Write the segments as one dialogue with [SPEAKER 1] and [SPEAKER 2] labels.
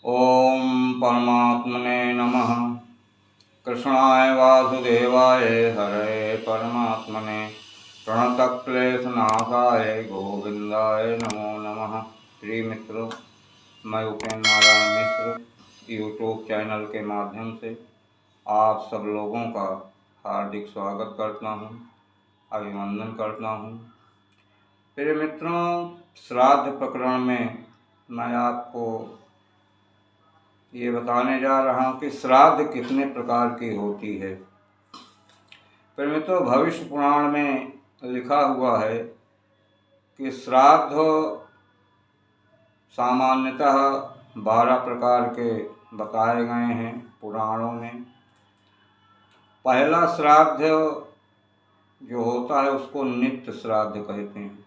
[SPEAKER 1] ओम परमात्मने नमः। कृष्णाय वासुदेवाय हरे परमात्मने प्रणतक्लेशनाशाय गोविंदाय नमो नमः। प्रिय मित्रों, मैं उपेन्द्र नारायण मिश्र यूट्यूब चैनल के माध्यम से आप सब लोगों का हार्दिक स्वागत करता हूं, अभिनंदन करता हूं। प्रिय मित्रों, श्राद्ध प्रकरण में मैं आपको ये बताने जा रहा हूँ कि श्राद्ध कितने प्रकार की होती है। फिर मित्रों, भविष्य पुराण में लिखा हुआ है कि श्राद्ध सामान्यतः 12 प्रकार के बताए गए हैं पुराणों में। पहला श्राद्ध जो होता है उसको नित्य श्राद्ध कहते हैं।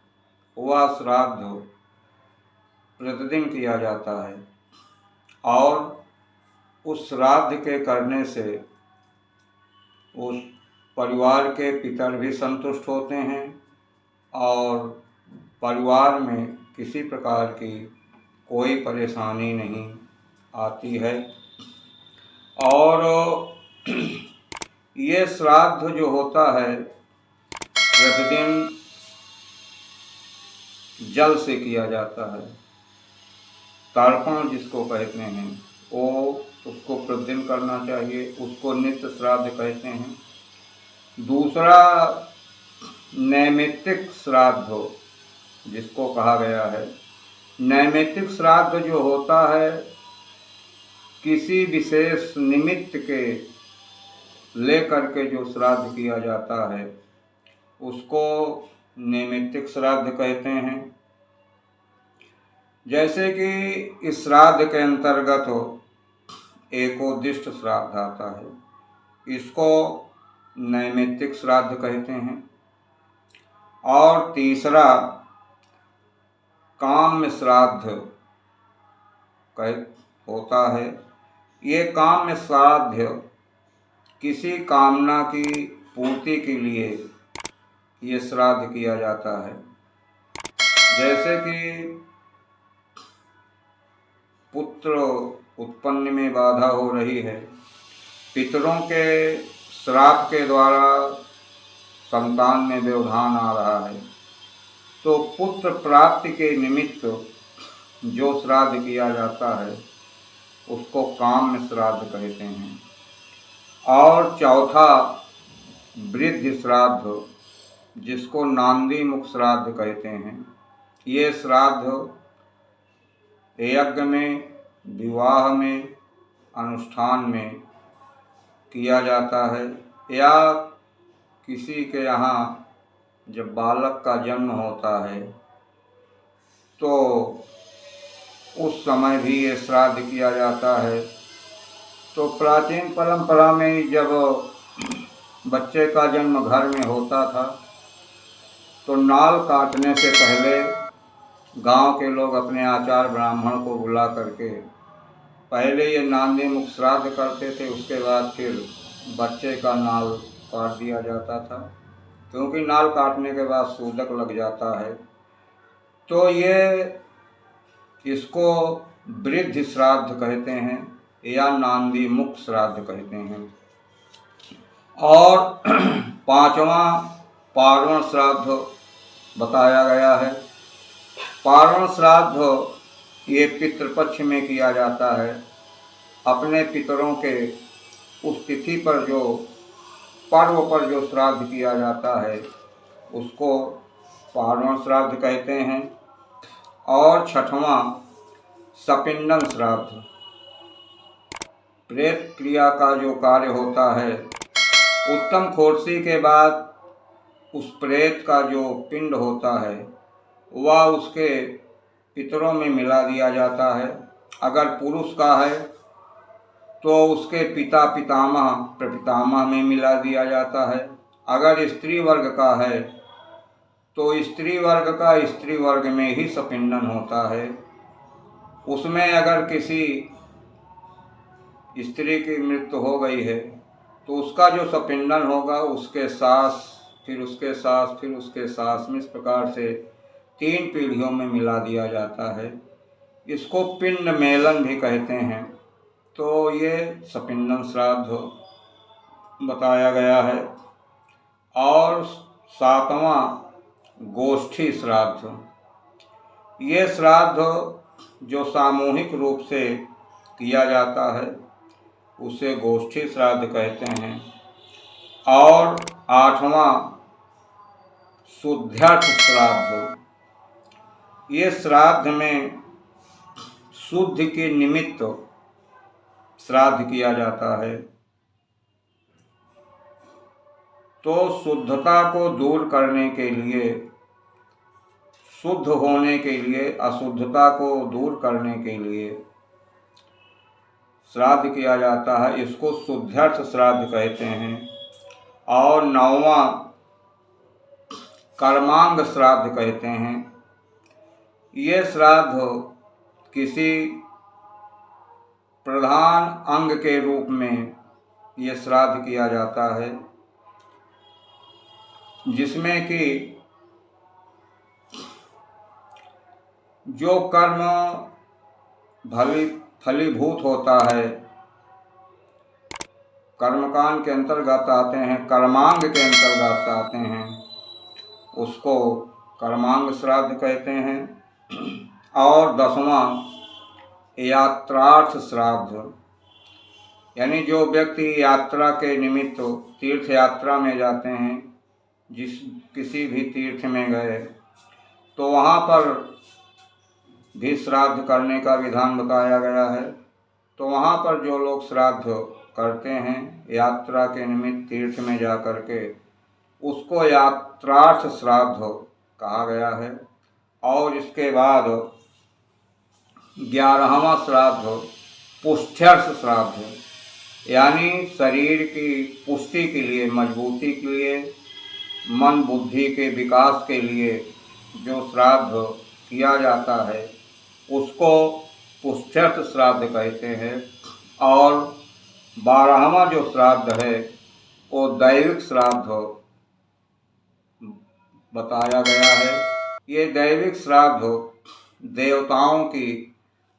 [SPEAKER 1] वह श्राद्ध प्रतिदिन किया जाता है और उस श्राद्ध के करने से उस परिवार के पितर भी संतुष्ट होते हैं और परिवार में किसी प्रकार की कोई परेशानी नहीं आती है। और ये श्राद्ध जो होता है प्रतिदिन जल से किया जाता है। तर्पण जिसको कहते हैं वो उसको प्रतिदिन करना चाहिए, उसको नित्य श्राद्ध कहते हैं। दूसरा नैमित्तिक श्राद्ध जिसको कहा गया है। नैमित्तिक श्राद्ध जो होता है किसी विशेष निमित्त के लेकर के जो श्राद्ध किया जाता है उसको नैमित्तिक श्राद्ध कहते हैं। जैसे कि इस श्राद्ध के अंतर्गत एकोद्दिष्ट श्राद्ध आता है, इसको नैमित्तिक श्राद्ध कहते हैं। और तीसरा काम्य श्राद्ध होता है। ये काम्य श्राद्ध किसी कामना की पूर्ति के लिए ये श्राद्ध किया जाता है। जैसे कि पुत्र उत्पन्न में बाधा हो रही है, पितरों के श्राप के द्वारा संतान में व्यवधान आ रहा है, तो पुत्र प्राप्ति के निमित्त जो श्राद्ध किया जाता है उसको काम्य श्राद्ध कहते हैं। और चौथा वृद्धि श्राद्ध जिसको नांदी मुख श्राद्ध कहते हैं। ये श्राद्ध यज्ञ में, विवाह में, अनुष्ठान में किया जाता है या किसी के यहाँ जब बालक का जन्म होता है तो उस समय भी ये श्राद्ध किया जाता है। तो प्राचीन परंपरा में जब बच्चे का जन्म घर में होता था तो नाल काटने से पहले गांव के लोग अपने आचार्य ब्राह्मण को बुला करके पहले ये नांदी मुख श्राद्ध करते थे, उसके बाद फिर बच्चे का नाल काट दिया जाता था, क्योंकि नाल काटने के बाद सूजक लग जाता है। तो ये इसको वृद्धि श्राद्ध कहते हैं या नांदी मुख श्राद्ध कहते हैं। और पांचवा पार्वण श्राद्ध बताया गया है। पार्वण श्राद्ध ये पितृपक्ष में किया जाता है। अपने पितरों के उस तिथि पर जो पर्व पर जो श्राद्ध किया जाता है उसको पार्वण श्राद्ध कहते हैं। और छठवां सपिंडन श्राद्ध, प्रेत क्रिया का जो कार्य होता है, उत्तम खोरसी के बाद उस प्रेत का जो पिंड होता है वह उसके पितरों में मिला दिया जाता है। अगर पुरुष का है तो उसके पिता पितामह प्रपितामह में मिला दिया जाता है। अगर स्त्री वर्ग का है तो स्त्री वर्ग का स्त्री वर्ग में ही सपिंडन होता है। उसमें अगर किसी स्त्री की मृत्यु हो गई है तो उसका जो सपिंडन होगा उसके सास, फिर उसके सास, फिर उसके सास में, इस प्रकार से 3 पीढ़ियों में मिला दिया जाता है। इसको पिंड मेलन भी कहते हैं। तो ये सपिंडम श्राद्ध बताया गया है। और 7वां गोष्ठी श्राद्ध। ये श्राद्ध जो सामूहिक रूप से किया जाता है उसे गोष्ठी श्राद्ध कहते हैं। और 8वां शुद्ध्यर्थ श्राद्ध। ये श्राद्ध में शुद्ध के निमित्त श्राद्ध किया जाता है। तो शुद्धता को दूर करने के लिए, शुद्ध होने के लिए, अशुद्धता को दूर करने के लिए श्राद्ध किया जाता है। इसको शुद्ध्यर्थ श्राद्ध कहते हैं। और 9वां कर्मांग श्राद्ध कहते हैं। ये श्राद्ध किसी प्रधान अंग के रूप में ये श्राद्ध किया जाता है, जिसमें कि जो कर्म फलीभूत होता है, कर्मकांड के अंतर्गत आते हैं, कर्मांग के अंतर्गत आते हैं, उसको कर्मांग श्राद्ध कहते हैं। और 10वां यात्रार्थ श्राद्ध। यानी जो व्यक्ति यात्रा के निमित्त तीर्थ यात्रा में जाते हैं, किसी भी तीर्थ में गए तो वहाँ पर भी श्राद्ध करने का विधान बताया गया है। तो वहाँ पर जो लोग श्राद्ध करते हैं यात्रा के निमित्त तीर्थ में जा कर के, उसको यात्रार्थ श्राद्ध कहा गया है। और इसके बाद 11वां श्राद्ध पुष्ठ्यर्थ श्राद्ध। यानी शरीर की पुष्टि के लिए, मजबूती के लिए, मन बुद्धि के विकास के लिए जो श्राद्ध किया जाता है उसको पुष्ठ्यर्थ श्राद्ध कहते हैं। और 12वां जो श्राद्ध है वो दैविक श्राद्ध बताया गया है। ये दैविक श्राद्ध देवताओं की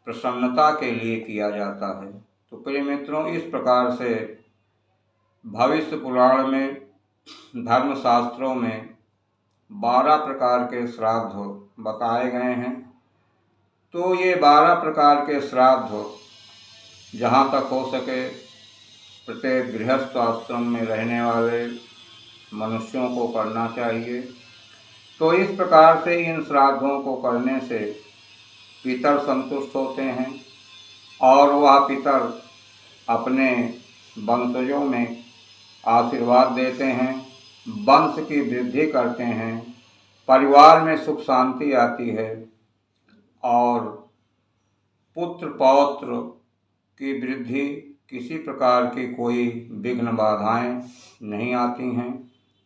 [SPEAKER 1] प्रसन्नता के लिए किया जाता है। तो प्रिय मित्रों, इस प्रकार से भविष्य पुराण में, धर्मशास्त्रों में 12 प्रकार के श्राद्ध बताए गए हैं। तो ये 12 प्रकार के श्राद्ध जहाँ तक हो सके प्रत्येक गृहस्थ आश्रम में रहने वाले मनुष्यों को करना चाहिए। तो इस प्रकार से इन श्राद्धों को करने से पितर संतुष्ट होते हैं और वह पितर अपने वंशजों में आशीर्वाद देते हैं, वंश की वृद्धि करते हैं, परिवार में सुख शांति आती है और पुत्र पौत्र की वृद्धि, किसी प्रकार की कोई विघ्न बाधाएं नहीं आती हैं।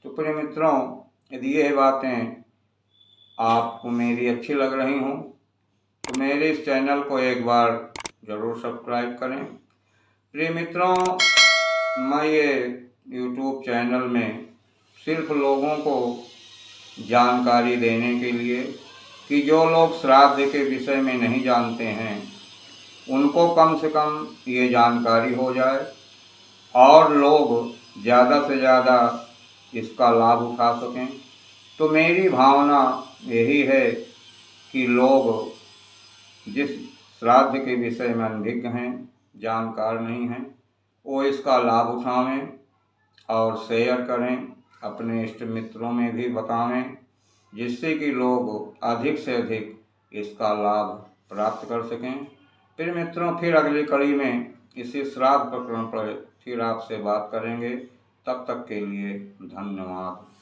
[SPEAKER 1] तो प्रिय मित्रों, यदि ये बातें आपको मेरी अच्छी लग रही हों तो मेरे इस चैनल को एक बार ज़रूर सब्सक्राइब करें। प्रिय मित्रों, मैं ये यूट्यूब चैनल में सिर्फ लोगों को जानकारी देने के लिए कि जो लोग श्राद्ध के विषय में नहीं जानते हैं उनको कम से कम ये जानकारी हो जाए और लोग ज़्यादा से ज़्यादा इसका लाभ उठा सकें। तो मेरी भावना यही है कि लोग जिस श्राद्ध के विषय में अनभिज्ञ हैं, जानकार नहीं हैं, वो इसका लाभ उठावें और शेयर करें, अपने इष्ट मित्रों में भी बतावें, जिससे कि लोग अधिक से अधिक इसका लाभ प्राप्त कर सकें। फिर मित्रों, फिर अगली कड़ी में इसी श्राद्ध प्रकरण पर फिर आपसे बात करेंगे। तब तक के लिए धन्यवाद।